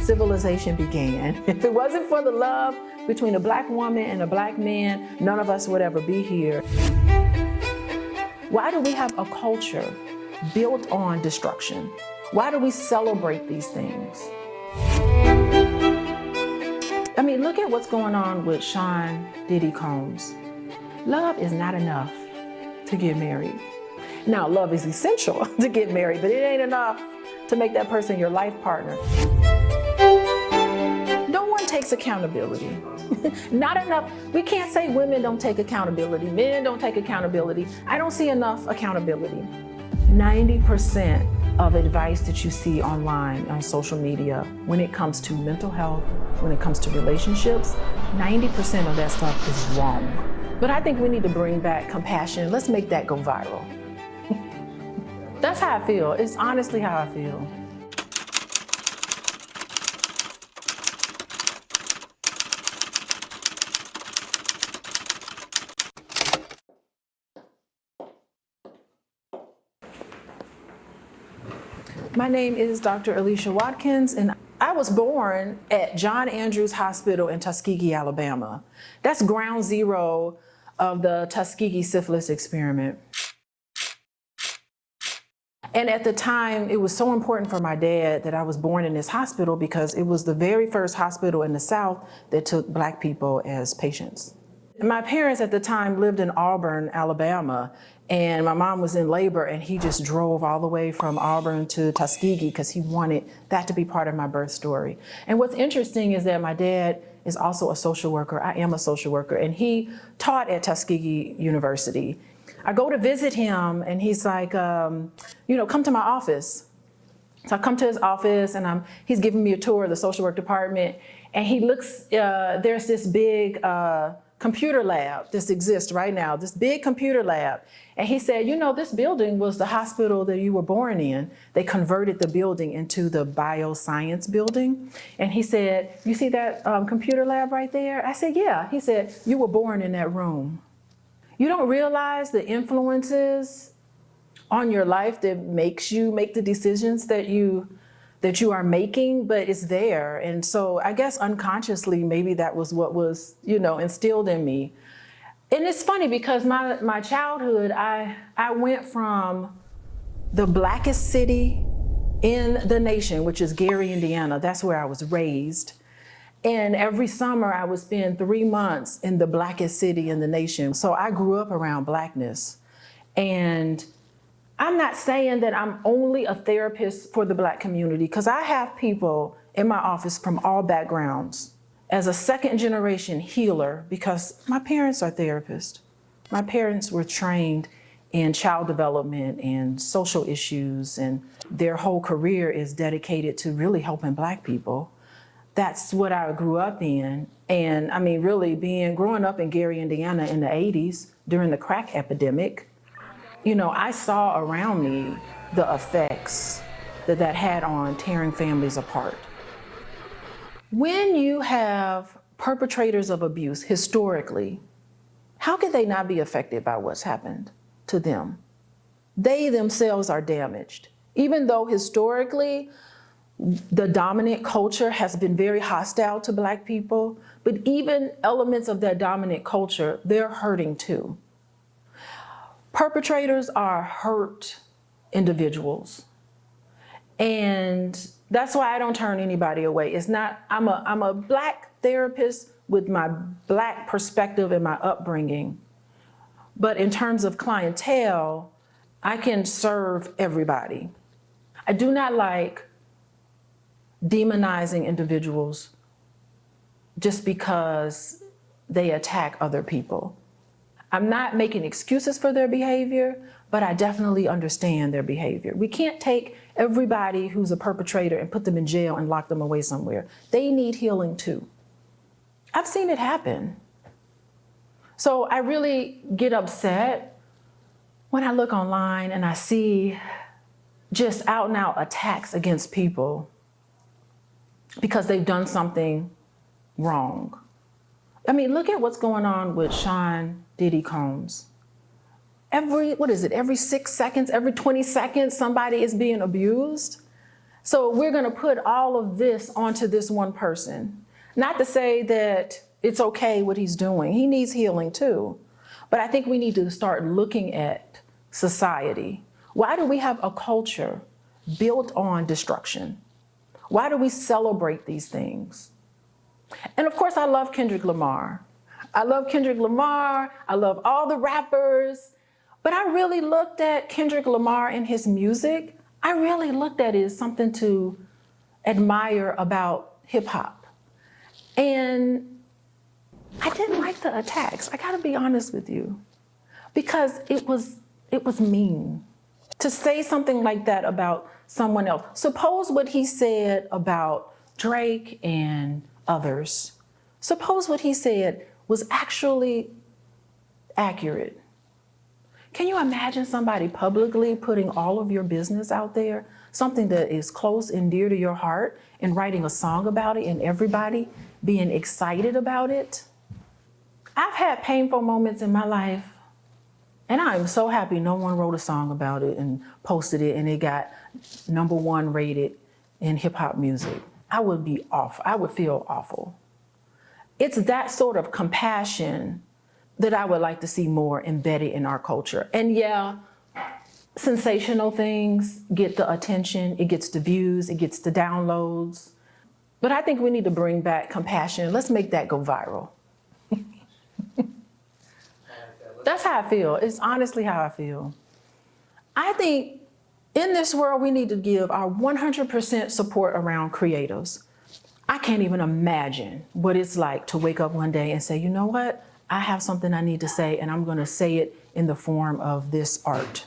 civilization began. If it wasn't for the love between a black woman and a black man, none of us would ever be here. Why do we have a culture built on destruction? Why do we celebrate these things? I mean, look at what's going on with Sean Diddy Combs. Love is not enough to get married. Now, love is essential to get married, but it ain't enough to make that person your life partner. No one takes accountability. Not enough. We can't say women don't take accountability, men don't take accountability. I don't see enough accountability. 90% of advice that you see online, on social media, when it comes to mental health, when it comes to relationships, 90% of that stuff is wrong. But I think we need to bring back compassion. Let's make that go viral. That's how I feel. It's honestly how I feel. My name is Dr. Alicia Watkins, and I was born at John Andrews Hospital in Tuskegee, Alabama. That's ground zero of the Tuskegee syphilis experiment. And at the time, it was so important for my dad that I was born in this hospital because it was the very first hospital in the South that took Black people as patients. My parents at the time lived in Auburn, Alabama, and my mom was in labor, and he just drove all the way from Auburn to Tuskegee because he wanted that to be part of my birth story. And what's interesting is that my dad is also a social worker. I am a social worker, and he taught at Tuskegee University. I go to visit him, and he's like, come to my office. So I come to his office, and he's giving me a tour of the social work department, and he looks, there's this big computer lab. This exists right now, this big computer lab. And he said, this building was the hospital that you were born in. They converted the building into the bioscience building. And he said, you see that computer lab right there? I said, yeah. He said, you were born in that room. You don't realize the influences on your life that makes you make the decisions that you are making, but it's there. And so I guess unconsciously, maybe that was what was, instilled in me. And it's funny because my childhood, I went from the blackest city in the nation, which is Gary, Indiana. That's where I was raised. And every summer I would spend 3 months in the blackest city in the nation. So I grew up around Blackness. And I'm not saying that I'm only a therapist for the Black community, because I have people in my office from all backgrounds. As a second generation healer, because my parents are therapists. My parents were trained in child development and social issues, and their whole career is dedicated to really helping Black people. That's what I grew up in. And I mean, really growing up in Gary, Indiana in the 80s during the crack epidemic, I saw around me the effects that had on tearing families apart. When you have perpetrators of abuse historically, how could they not be affected by what's happened to them? They themselves are damaged. Even though historically, the dominant culture has been very hostile to Black people, but even elements of that dominant culture, they're hurting too. Perpetrators are hurt individuals. And that's why I don't turn anybody away. It's not, I'm a Black therapist with my Black perspective and my upbringing. But in terms of clientele, I can serve everybody. I do not like demonizing individuals just because they attack other people. I'm not making excuses for their behavior, but I definitely understand their behavior. We can't take everybody who's a perpetrator and put them in jail and lock them away somewhere. They need healing too. I've seen it happen. So I really get upset when I look online and I see just out and out attacks against people because they've done something wrong. I mean, look at what's going on with Sean Diddy Combs. Every 6 seconds, every 20 seconds, somebody is being abused. So we're going to put all of this onto this one person. Not to say that it's okay what he's doing. He needs healing too. But I think we need to start looking at society. Why do we have a culture built on destruction? Why do we celebrate these things? And of course, I love Kendrick Lamar. I love Kendrick Lamar. I love all the rappers. But I really looked at Kendrick Lamar and his music. I really looked at it as something to admire about hip hop. And I didn't like the attacks. I gotta be honest with you, because it was mean to say something like that about someone else. Suppose what he said about Drake and others, suppose what he said was actually accurate. Can you imagine somebody publicly putting all of your business out there, something that is close and dear to your heart, and writing a song about it and everybody being excited about it? I've had painful moments in my life, and I'm so happy no one wrote a song about it and posted it and it got #1 rated in hip hop music. I would be awful. I would feel awful. It's that sort of compassion that I would like to see more embedded in our culture. And yeah, sensational things get the attention, it gets the views, it gets the downloads. But I think we need to bring back compassion. Let's make that go viral. That's how I feel. It's honestly how I feel. I think in this world, we need to give our 100% support around creatives. I can't even imagine what it's like to wake up one day and say, you know what? I have something I need to say, and I'm going to say it in the form of this art.